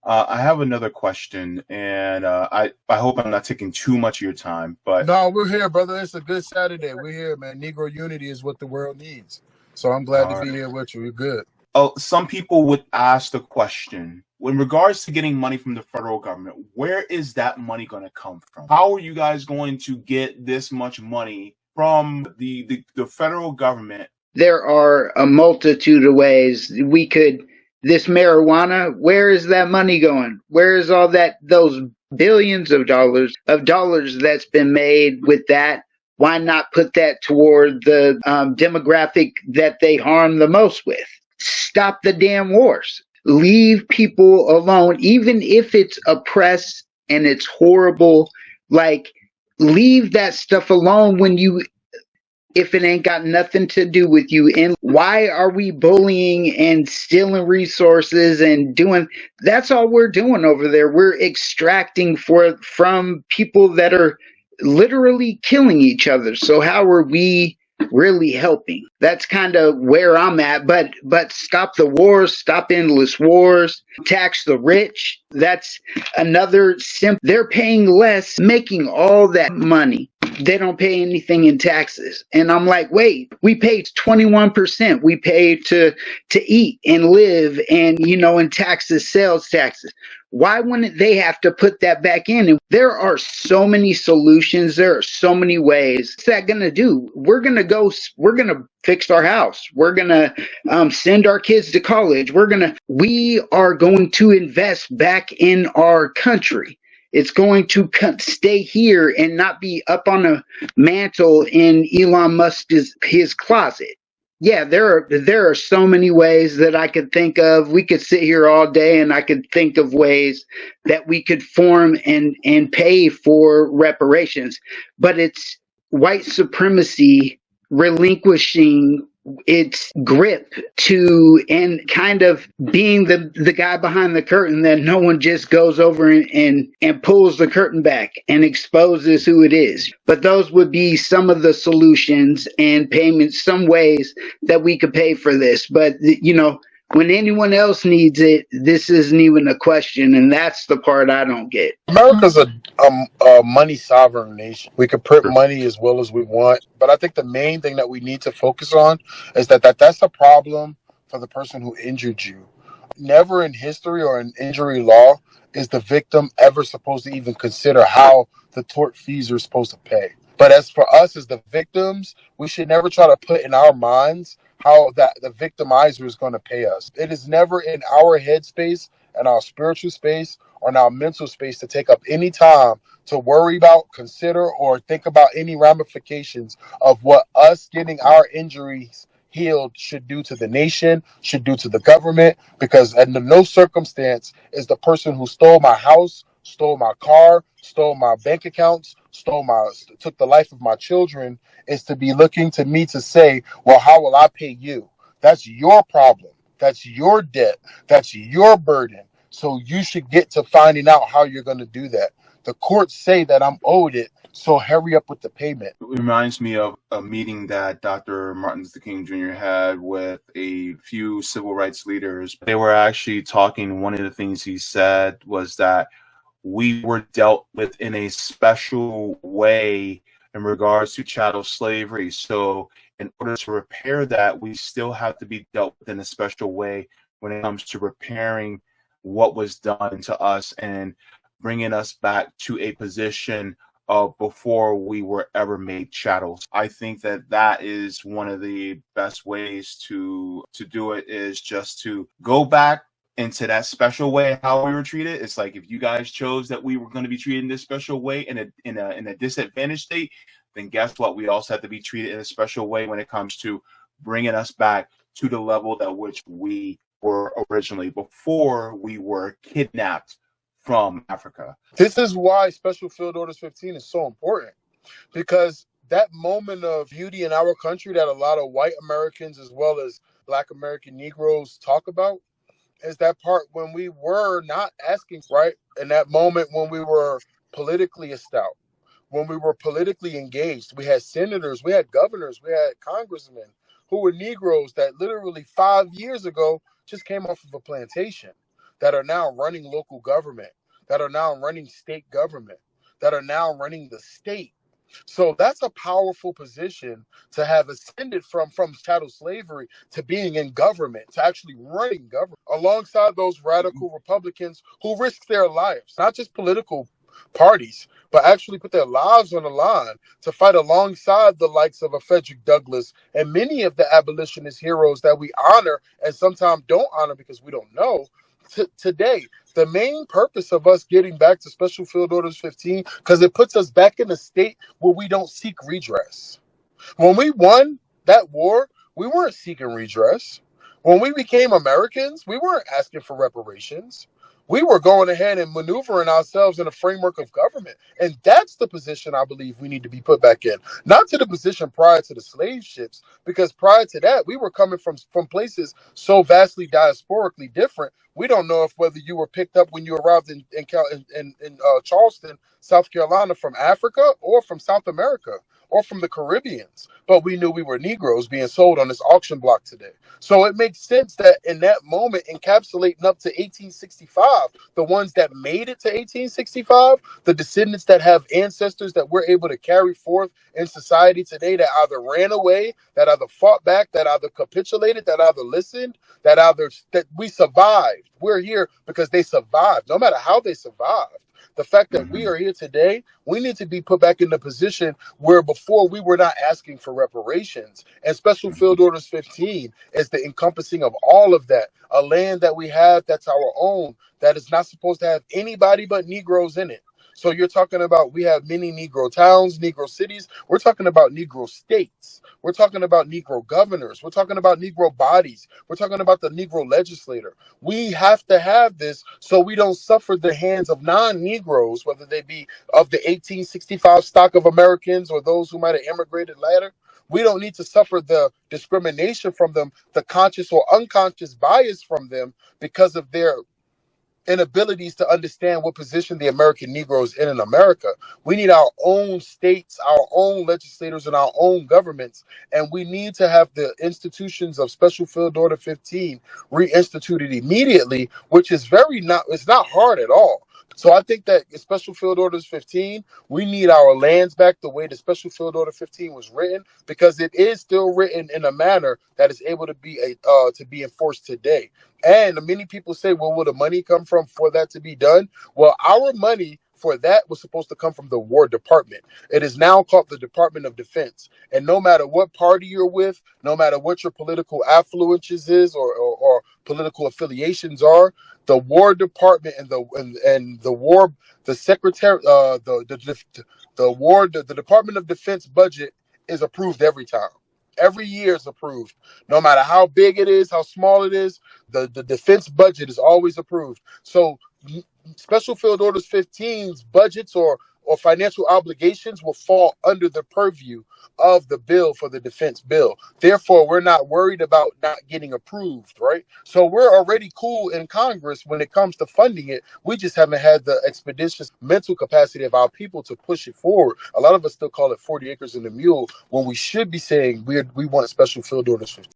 I have another question, and I hope I'm not taking too much of your time, but No, we're here, brother. It's a good Saturday. We're here, man. Negro unity is what the world needs. So I'm glad to all right. be here with you. We're good. Some people would ask the question, in regards to getting money from the federal government, where is that money going to come from? How are you guys going to get this much money from the federal government? There are a multitude of ways we could. This marijuana, where is that money going? Where is all that, those billions of dollars that's been made with that? Why not put that toward the demographic that they harm the most with? Stop the damn wars. Leave people alone, even if it's oppressed and it's horrible. Like, leave that stuff alone when you, if it ain't got nothing to do with you. And why are we bullying and stealing resources and doing, that's all we're doing over there. We're extracting from people that are literally killing each other. So how are we really helping? That's kind of where I'm at. But stop the wars, stop endless wars, tax the rich. That's another they're paying less, making all that money. They don't pay anything in taxes. And I'm like, wait, we pay 21%. We pay to eat and live, and in taxes, sales taxes. Why wouldn't they have to put that back in? And there are so many solutions. There are so many ways. What's that going to do? We're going to fix our house. We're going to send our kids to college. We are going to invest back in our country. It's going to stay here and not be up on a mantle in Elon Musk's his closet. Yeah, there are so many ways that I could think of. We could sit here all day, and I could think of ways that we could form and pay for reparations. But it's white supremacy relinquishing its grip to, and kind of being the guy behind the curtain, that no one just goes over and pulls the curtain back and exposes who it is. But those would be some of the solutions and payments, some ways that we could pay for this. But when anyone else needs it, this isn't even a question, and that's the part I don't get. America's a money sovereign nation. We can print money as well as we want, but I think the main thing that we need to focus on is that's a problem for the person who injured you. Never in history or in injury law is the victim ever supposed to even consider how the tortfeasor is supposed to pay. But as for us as the victims, we should never try to put in our minds how that the victimizer is going to pay us. It is never in our headspace and our spiritual space or in our mental space to take up any time to worry about, consider, or think about any ramifications of what us getting our injuries healed should do to the nation, should do to the government, because under no circumstance is the person who stole my house, stole my car, stole my bank accounts, took the life of my children, is to be looking to me to say, well, how will I pay you? That's your problem. That's your debt. That's your burden. So you should get to finding out how you're going to do that. The courts say that I'm owed it, so hurry up with the payment. It reminds me of a meeting that Dr. Martin Luther King Jr. had with a few civil rights leaders. They were actually talking. One of the things he said was that we were dealt with in a special way in regards to chattel slavery. So in order to repair that, we still have to be dealt with in a special way when it comes to repairing what was done to us and bringing us back to a position of before we were ever made chattels. I think that is one of the best ways to do it, is just to go back into that special way how we were treated. It's like, if you guys chose that we were going to be treated in this special way in a disadvantaged state, then guess what? We also have to be treated in a special way when it comes to bringing us back to the level that which we were originally before we were kidnapped from Africa. This is why Special Field Orders 15 is so important, because that moment of beauty in our country that a lot of white Americans as well as Black American Negroes talk about is that part when we were not asking, right? In that moment when we were politically established, when we were politically engaged, we had senators, we had governors, we had congressmen who were Negroes that literally 5 years ago just came off of a plantation, that are now running local government, that are now running state government, that are now running the state. So that's a powerful position to have ascended from chattel slavery to being in government, to actually running government, alongside those radical Republicans who risk their lives, not just political parties, but actually put their lives on the line to fight alongside the likes of a Frederick Douglass and many of the abolitionist heroes that we honor and sometimes don't honor because we don't know. Today, the main purpose of us getting back to Special Field Orders 15, because it puts us back in a state where we don't seek redress. When we won that war, we weren't seeking redress. When we became Americans, we weren't asking for reparations. We were going ahead and maneuvering ourselves in a framework of government. And that's the position I believe we need to be put back in. Not to the position prior to the slave ships, because prior to that, we were coming from places so vastly diasporically different. We don't know if whether you were picked up when you arrived in Charleston, South Carolina, from Africa or from South America or from the Caribbeans, but we knew we were Negroes being sold on this auction block today. So it makes sense that in that moment, encapsulating up to 1865, the ones that made it to 1865, the descendants that have ancestors that we're able to carry forth in society today, that either ran away, that either fought back, that either capitulated, that either listened, that we survived. We're here because they survived, no matter how they survived. The fact that we are here today, we need to be put back in the position where before we were not asking for reparations. And Special Field Orders 15 is the encompassing of all of that. A land that we have that's our own, that is not supposed to have anybody but Negroes in it. So you're talking about, we have many Negro towns, Negro cities. We're talking about Negro states. We're talking about Negro governors. We're talking about Negro bodies. We're talking about the Negro legislator. We have to have this so we don't suffer the hands of non-Negroes, whether they be of the 1865 stock of Americans or those who might have immigrated later. We don't need to suffer the discrimination from them, the conscious or unconscious bias from them because of their inabilities to understand what position the American Negro is in America. We need our own states, our own legislators, and our own governments, and we need to have the institutions of Special Field Order 15 reinstituted immediately, which is it's not hard at all. So I think that in Special Field Orders 15, we need our lands back the way the Special Field Order 15 was written, because it is still written in a manner that is able to be enforced today. And many people say, well, where the money come from for that to be done? Well, our money for that was supposed to come from the War Department. It is now called the Department of Defense. And no matter what party you're with, no matter what your political affluences is or political affiliations are, the War Department and the secretary, the Department of Defense budget is approved every time. Every year is approved. No matter how big it is, how small it is, the defense budget is always approved. So Special Field Orders 15's budgets or financial obligations will fall under the purview of the bill for the defense bill. Therefore, we're not worried about not getting approved, right? So we're already cool in Congress when it comes to funding it. We just haven't had the expeditious mental capacity of our people to push it forward. A lot of us still call it 40 acres and a mule when we should be saying we want Special Field Orders 15.